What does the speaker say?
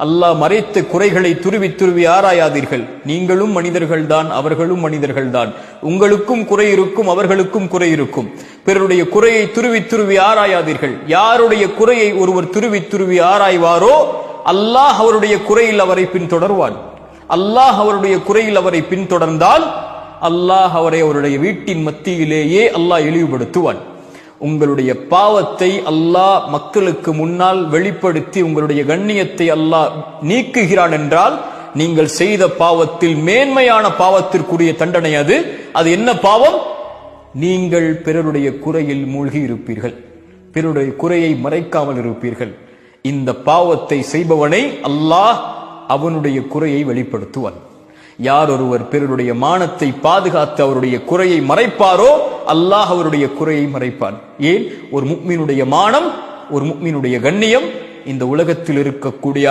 அல்லாஹ் மறைத்த குறைகளை துருவி துருவி ஆராயாதீர்கள். நீங்களும் மனிதர்கள் தான், அவர்களும் மனிதர்கள் தான். உங்களுக்கும் குறை இருக்கும், அவர்களுக்கும் குறை இருக்கும். பிறருடைய குறையை துருவி துருவி ஆராயாதீர்கள். யாருடைய குறையை ஒருவர் துருவி துருவி ஆராய்வாரோ அல்லாஹ் அவருடைய குறையில் அவரை பின்தொடர்வான். அல்லாஹ் அவருடைய குறையில் அவரை பின்தொடர்ந்தால் அல்லாஹ் அவரை அவருடைய வீட்டின் மத்தியிலேயே அல்லாஹ் இழிவுபடுத்துவான். உங்களுடைய பாவத்தை அல்லாஹ் மக்களுக்கு முன்னால் வெளிப்படுத்தி உங்களுடைய கண்ணியத்தை அல்லாஹ் நீக்குகிறான் என்றால் நீங்கள் செய்த பாவத்தில் மேன்மையான பாவத்திற்குரிய தண்டனை அது. அது என்ன பாவம்? நீங்கள் பிறருடைய குறையில் மூழ்கி இருப்பீர்கள், பிறருடைய குறையை மறைக்காமல் இருப்பீர்கள். இந்த பாவத்தை செய்பவனை அல்லாஹ் அவனுடைய குறையை வெளிப்படுத்துவான். யார் ஒருவர் பிறருடைய மானத்தை பாதுகாத்து அவருடைய குறையை மறைப்பாரோ அல்லாஹ் அவருடைய குறையை மறைப்பான். ஏன்? ஒரு முஃமினுடைய மானம், ஒரு முஃமினுடைய கண்ணியம் இந்த உலகத்தில் இருக்கக்கூடிய